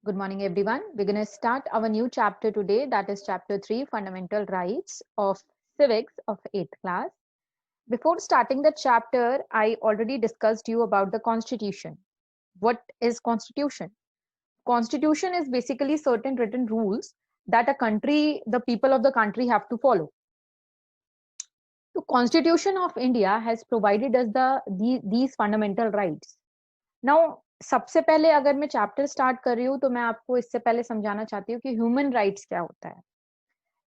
Good morning, everyone. We're going to start our new chapter today, that is chapter 3, Fundamental Rights of Civics of 8th class. Before starting the chapter, I already discussed you about the Constitution. What is Constitution? Constitution is basically certain written rules that the people of the country have to follow. The Constitution of India has provided us these fundamental rights. Now सबसे पहले अगर मैं chapter start कर रही हूँ तो मैं आपको इससे पहले समझाना चाहती हूँ कि ह्यूमन राइट्स क्या होता है.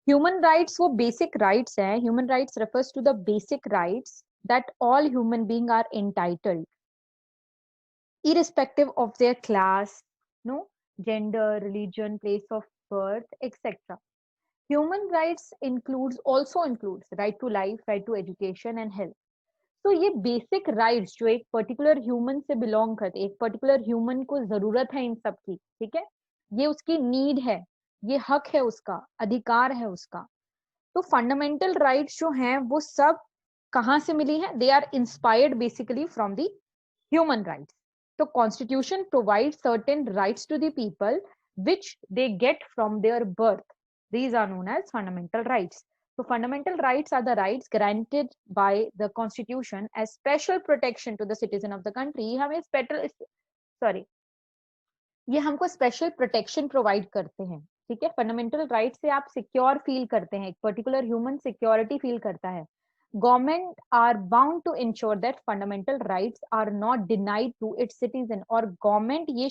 ह्यूमन राइट्स वो बेसिक राइट्स हैं. Human rights refers to the basic rights that all human being are entitled irrespective of their class, no, gender, religion, place of birth, etc. Human rights also includes right to life, right to education and health. तो ये basic rights जो एक particular human से belong करते, एक particular human को जरूरत है इन सब की, ठीक है, ये उसकी नीड है, ये हक है उसका, अधिकार है उसका. तो फंडामेंटल राइट्स जो हैं वो सब कहाँ से मिली हैं? They are inspired basically from the human rights. तो constitution provide certain rights to the people which they get from their birth. These are known as fundamental rights. So fundamental rights are the rights granted by the constitution as special protection to the citizen of the country. ये हमको special protection provide करते हैं, ठीक है. Fundamental right से आप secure feel करते हैं, एक पर्टिकुलर ह्यूमन सिक्योरिटी फील करता है. Government are bound to ensure that fundamental rights are not denied to its citizen. और गवर्नमेंट ये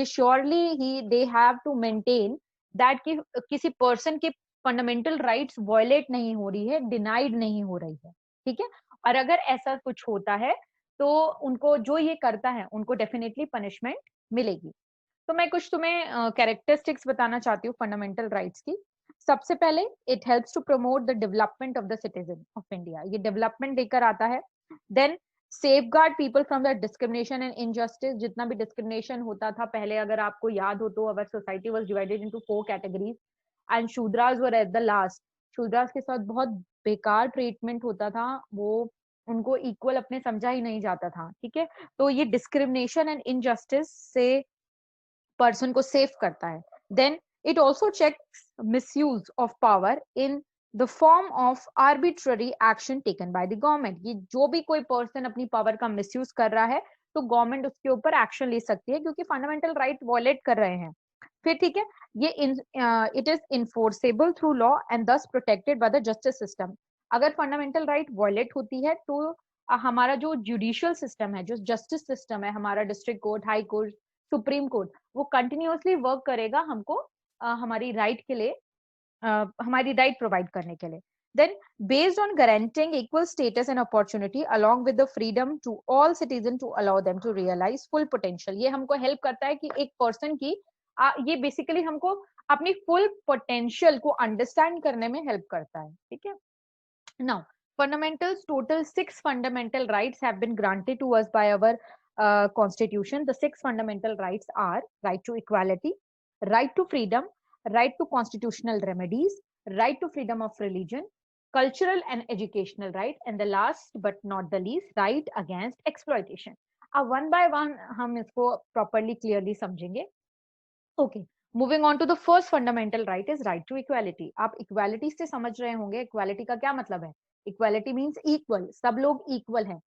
श्योरली ही they have to maintain that कि किसी पर्सन के फंडामेंटल राइट्स वायलेट नहीं हो रही है, डिनाइड नहीं हो रही है, ठीक है. और अगर ऐसा कुछ होता है तो उनको, जो ये करता है, उनको डेफिनेटली पनिशमेंट मिलेगी. तो मैं कुछ तुम्हें कैरेक्टरिस्टिक्स बताना चाहती हूँ फंडामेंटल राइट्स की. सबसे पहले, it helps to promote the development of the citizen of India. ये डेवलपमेंट लेकर आता है. Then safeguard people from the discrimination and injustice. जितना भी डिस्क्रिमिनेशन होता था पहले, अगर आपको याद हो तो, our society was divided into 4 categories and Shudras were at the last. Shudras के साथ बहुत बेकार ट्रीटमेंट होता था, वो उनको इक्वल अपने समझा ही नहीं जाता था, ठीक है. तो ये डिस्क्रिमिनेशन एंड इनजस्टिस से पर्सन को सेफ करता है. Then it also checks misuse of power in the form of arbitrary action taken by the government. ये जो भी कोई पर्सन अपनी पावर का मिसयूज कर रहा है तो गवर्नमेंट उसके ऊपर एक्शन ले सकती है, क्योंकि फंडामेंटल राइट वॉयलेट कर रहे हैं. फिर ठीक है, ये it is enforceable through law and thus protected by the justice system. अगर फंडामेंटल राइट वॉयलेट होती है तो हमारा जो जुडिशियल सिस्टम है, जो जस्टिस सिस्टम है, हमारा district court, high court, supreme court, वो कंटिन्यूअसली वर्क करेगा हमको हमारी राइट के लिए, हमारी राइट प्रोवाइड करने के लिए. Then based on guaranteeing equal status and opportunity along with the freedom to all citizen to allow them to realise full potential. ये हमको हेल्प करता है कि एक पर्सन की ये बेसिकली हमको अपनी फुल पोटेंशियल को अंडरस्टैंड करने में हेल्प करता है, ठीक है. Now fundamentals, total 6 fundamental rights have been granted to us by our constitution. The 6 fundamental rights are right to equality, right to freedom, right to constitutional remedies, right to freedom of religion, cultural and educational right, and the last but not the least, right against exploitation. अब one by one हम इसको properly clearly समझेंगे. Okay, moving on to the first fundamental right is right to equality. आप equality से समझ रहे होंगे, equality का क्या मतलब है? Equality means equal, सब लोग equal हैं.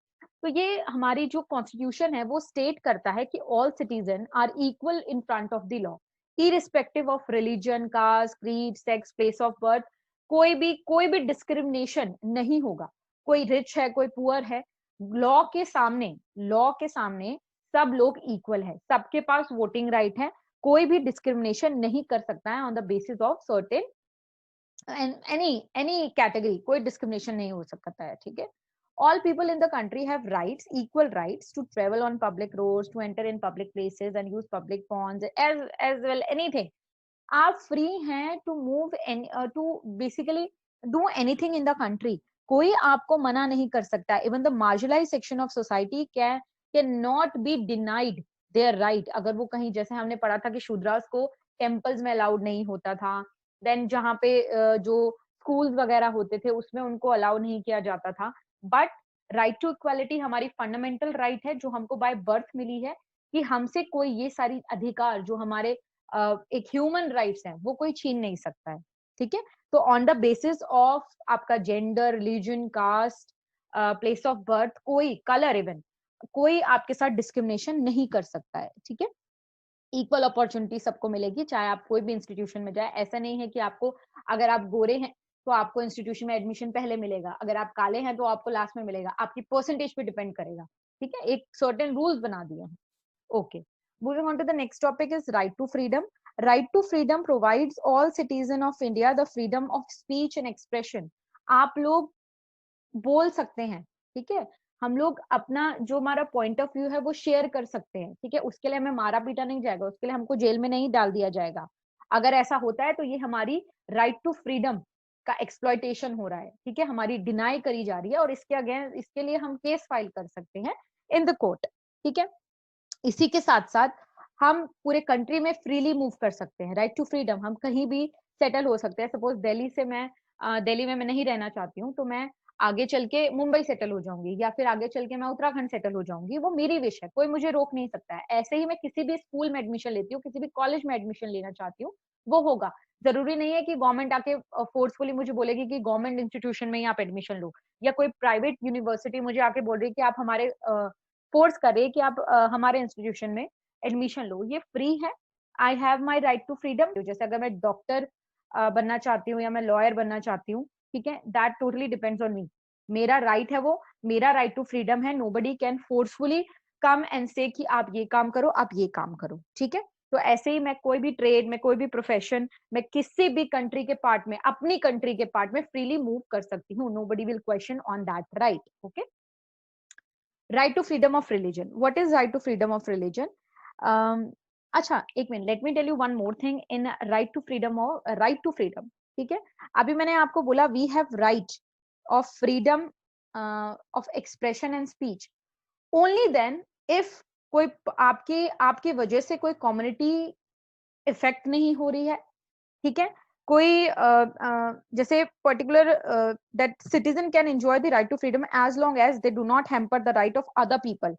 तो ये हमारी जो कॉन्स्टिट्यूशन है वो स्टेट करता है कि all citizen are equal in front of the law, irrespective of religion, caste, creed, sex, place of birth. कोई भी डिस्क्रिमिनेशन नहीं होगा. कोई रिच है, कोई पुअर है, लॉ के सामने सब लोग इक्वल है, सबके पास वोटिंग राइट है. कोई भी डिस्क्रिमिनेशन नहीं कर सकता है on the basis of certain any category. कोई डिस्क्रिमिनेशन नहीं हो सकता है, ठीक है. All people in the country have rights, equal rights to travel on public roads, to enter in public places and use public ponds, as well anything. आप free हैं to move and to basically do anything in the country. कोई आपको मना नहीं कर सकता. Even the marginalized section of society cannot be denied their right. अगर वो कहीं, जैसे हमने पढ़ा था कि शूद्रास को टेम्पल्स में अलाउड नहीं होता था, देन जहाँ पे जो स्कूल्स वगैरह होते थे उसमें उनको अलाउ नहीं किया जाता था. बट राइट टू इक्वालिटी हमारी फंडामेंटल राइट है जो हमको बाय बर्थ मिली है, कि हमसे कोई ये सारी अधिकार जो हमारे एक ह्यूमन राइट्स हैं वो कोई छीन नहीं सकता है, ठीक है। तो ऑन द बेसिस ऑफ आपका gender, religion, caste, place of birth, कोई कलर, इवन कोई आपके साथ डिस्क्रिमिनेशन नहीं कर सकता है, ठीक है। इक्वल अपॉर्चुनिटी सबको मिलेगी, चाहे आप कोई भी इंस्टीट्यूशन में जाए। ऐसा नहीं है कि आपको, अगर आप गोरे हैं तो आपको इंस्टीट्यूशन में एडमिशन पहले मिलेगा, अगर आप काले हैं तो आपको लास्ट में मिलेगा, आपकी परसेंटेज पे डिपेंड करेगा, ठीक है। एक सर्टेन रूल्स बना दिए हैं। Okay, moving on to the next topic is right to freedom. Right to freedom provides all citizen of India the freedom of speech and expression. आप लोग बोल सकते हैं, ठीक है। हम लोग अपना जो हमारा पॉइंट ऑफ व्यू है वो शेयर कर सकते हैं, ठीक है। उसके लिए हमें मारा पीटा नहीं जाएगा, उसके लिए हमको जेल में नहीं डाल दिया जाएगा। अगर ऐसा होता है तो ये हमारी राइट टू फ्रीडम का एक्सप्लॉयटेशन हो रहा है, ठीक है, हमारी डिनाई करी जा रही है, और इसके अगेंस्ट, इसके लिए हम केस फाइल कर सकते हैं इन द कोर्ट, ठीक है। इसी के साथ साथ हम पूरे कंट्री में फ्रीली मूव कर सकते हैं, राइट टू फ्रीडम। हम कहीं भी सेटल हो सकते हैं। सपोज दिल्ली से मैं दिल्ली में मैं नहीं रहना चाहती हूँ, तो मैं आगे चल के मुंबई सेटल हो जाऊंगी, या फिर आगे चल के मैं उत्तराखंड सेटल हो जाऊंगी, वो मेरी विश है, कोई मुझे रोक नहीं सकता है। ऐसे ही मैं किसी भी स्कूल में एडमिशन लेती हूँ, किसी भी कॉलेज में एडमिशन लेना चाहती हूँ, वो होगा। जरूरी नहीं है कि गवर्नमेंट आके फोर्सफुली मुझे बोलेगी कि गवर्नमेंट इंस्टीट्यूशन में ही आप एडमिशन लो, या कोई प्राइवेट यूनिवर्सिटी मुझे आके बोल रही है कि आप हमारे फोर्स कर रही है कि आप हमारे इंस्टीट्यूशन में एडमिशन लो। ये फ्री है। I have my right to freedom. जैसे अगर मैं डॉक्टर बनना चाहती हूँ या मैं लॉयर बनना चाहती हूँ, ठीक है, that totally depends on me. मेरा राइट है वो, मेरा राइट टू फ्रीडम है। Nobody can forcefully come and से कि आप ये काम करो, आप ये काम करो, ठीक है। तो ऐसे ही मैं कोई भी ट्रेड में, कोई भी प्रोफेशन में, किसी भी कंट्री के पार्ट में, अपनी कंट्री के पार्ट में फ्रीली मूव कर सकती हूँ। Nobody will question on that right. Okay, right to freedom of religion. What is right to freedom of religion? अच्छा, एक minute, let me tell you one more thing in right to freedom और right to freedom, ठीक है। अभी मैंने आपको बोला we have right of freedom of expression and speech only then if कोई आपकी आपकी वजह से कोई कम्युनिटी इफेक्ट नहीं हो रही है, ठीक है। कोई जैसे particular that citizen can enjoy the right to freedom as long as they do not hamper the right of other people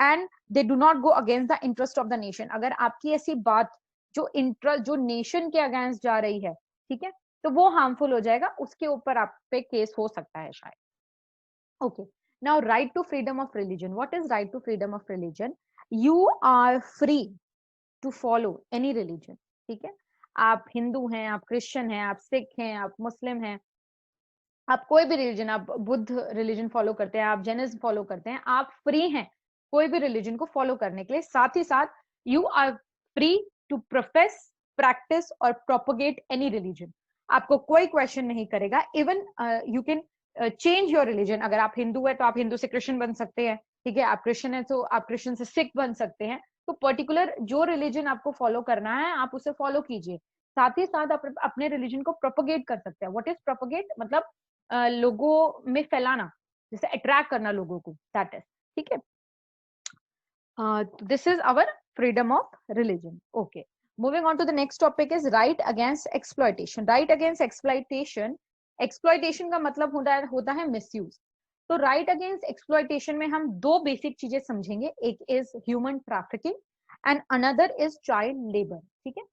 and they do not go against the interest of the nation. अगर आपकी ऐसी बात जो interest, जो nation के against जा रही है, ठीक है, तो वो हार्मफुल हो जाएगा, उसके ऊपर आप पे केस हो सकता है शायद। Okay. Now, right to freedom of religion. What is right to freedom of religion? You are free to follow any religion. ठीक है, आप हिंदू हैं, आप क्रिश्चियन हैं, आप सिख हैं, आप मुस्लिम हैं, आप कोई भी रिलीजन, आप बुद्ध रिलीजन फॉलो करते हैं, आप जैनिज्म फॉलो करते हैं, आप फ्री हैं कोई भी रिलीजन को फॉलो करने के लिए। साथ ही साथ you are free to profess, practice और प्रोपोगेट एनी रिलीजन। आपको कोई क्वेश्चन नहीं करेगा। Even you can change your religion. अगर आप हिंदू है तो आप हिंदू से क्रिश्चियन बन सकते हैं, ठीक है। आप क्रिश्चियन है तो आप क्रिश्चियन से सिख बन सकते हैं। तो पर्टिकुलर जो रिलीजन आपको फॉलो करना है आप उसे फॉलो कीजिए। साथ ही साथ आप अपने रिलीजन को प्रोपोगेट कर सकते हैं। What is propagate? मतलब लोगों में फैलाना, जैसे अट्रैक्ट करना लोगों को, दैट इज, ठीक है। This is our freedom of religion. Okay, moving on to the next topic is right against exploitation. Right against exploitation, exploitation का मतलब होता है मिसयूज। तो राइट अगेंस्ट एक्सप्लॉयटेशन में हम दो बेसिक चीजें समझेंगे, एक is human trafficking and another is child labour, ठीक है।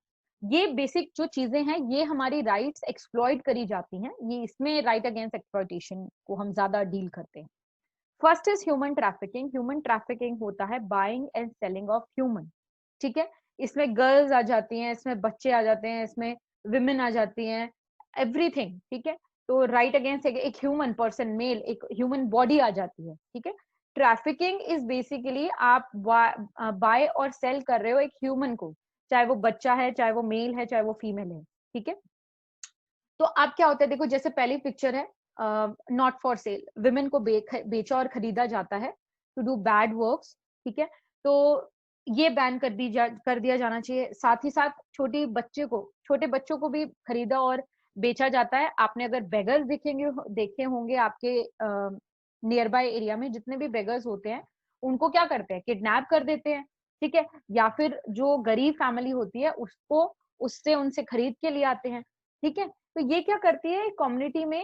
ये बेसिक जो चीजें हैं ये हमारी राइट्स एक्सप्लॉइट करी जाती हैं, ये इसमें राइट अगेंस्ट एक्सप्लॉयटेशन को हम ज्यादा डील करते हैं। First is human trafficking. Human trafficking होता है buying and selling of human, ठीक है। इसमें गर्ल्स आ जाती हैं, इसमें बच्चे आ जाते हैं, इसमें विमेन आ जाती हैं, एवरीथिंग, ठीक है। तो राइट अगेंस्ट एक ह्यूमन पर्सन, मेल, एक ह्यूमन बॉडी आ जाती है, ठीक है। ट्रैफिकिंग इज बेसिकली आप बाय और सेल कर रहे हो एक ह्यूमन को, चाहे वो बच्चा है, चाहे वो मेल है, चाहे वो फीमेल है, ठीक है। तो अब क्या होता है, देखो जैसे पहली पिक्चर है, नॉट फॉर सेल, विमेन को बेचा और खरीदा जाता है टू डू बैड वर्क्स, ठीक है। तो ये बैन कर दिया जाना चाहिए। साथ ही साथ छोटे बच्चों को भी खरीदा और बेचा जाता है। आपने अगर बेगर्स देखे होंगे आपके नियर बाय एरिया में, जितने भी बेगर्स होते हैं उनको क्या करते हैं, किडनैप कर देते हैं, ठीक है। या फिर जो गरीब फैमिली होती है उसको उससे उनसे खरीद के ले आते हैं, ठीक है। तो ये क्या करती है, कम्युनिटी में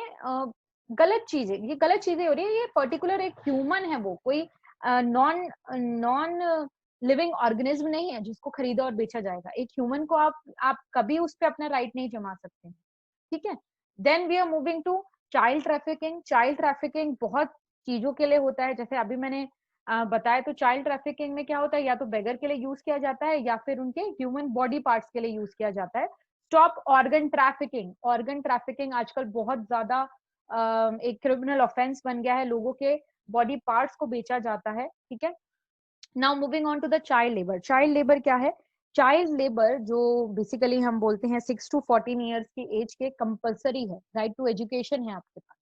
गलत चीजें हो रही है। ये पर्टिकुलर एक ह्यूमन है, वो कोई नॉन नॉन लिविंग ऑर्गेनिज्म नहीं है जिसको खरीदा और बेचा जाएगा। एक ह्यूमन को आप कभी उस पे अपना राइट नहीं जमा सकते हैं, ठीक है। Then we are moving to child trafficking. Child trafficking बहुत चीजों के लिए होता है, जैसे अभी मैंने बताया। तो चाइल्ड ट्रैफिकिंग में क्या होता है, या तो बेगर के लिए यूज किया जाता है या फिर उनके ह्यूमन बॉडी पार्ट्स के लिए यूज किया जाता है। Stop organ trafficking. Organ trafficking आजकल बहुत ज्यादा एक क्रिमिनल ऑफेंस बन गया है, लोगों के बॉडी पार्ट्स को बेचा जाता है, ठीक है। Now moving on to the child labour. Child labour क्या है? चाइल्ड लेबर जो बेसिकली हम बोलते हैं 6 to 14 ईयर्स की एज के कंपलसरी है, राइट टू एजुकेशन है आपके पास,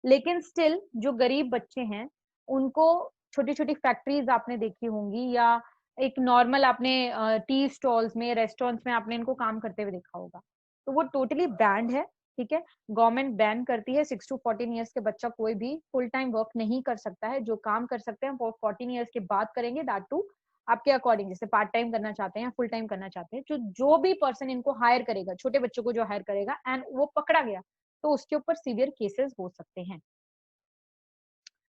लेकिन स्टिल जो गरीब बच्चे हैं उनको छोटी छोटी फैक्ट्रीज आपने देखी होंगी, या एक नॉर्मल आपने टी स्टॉल्स में, रेस्टोरेंट्स में आपने इनको काम करते हुए देखा होगा। तो वो टोटली बैंड है, ठीक है। गवर्नमेंट बैन करती है, 6 to 14 ईयर्स के बच्चा कोई भी फुल टाइम वर्क नहीं कर सकता है। जो काम कर सकते हैं वो 14 ईयर्स के बाद करेंगे, दैट टू आपके अकॉर्डिंग, जैसे पार्ट टाइम करना चाहते हैं, फुल टाइम करना चाहते हैं। जो भी पर्सन इनको हायर करेगा, छोटे बच्चों को जो हायर करेगा एंड वो पकड़ा गया, तो उसके ऊपर सीवियर केसेस हो सकते हैं।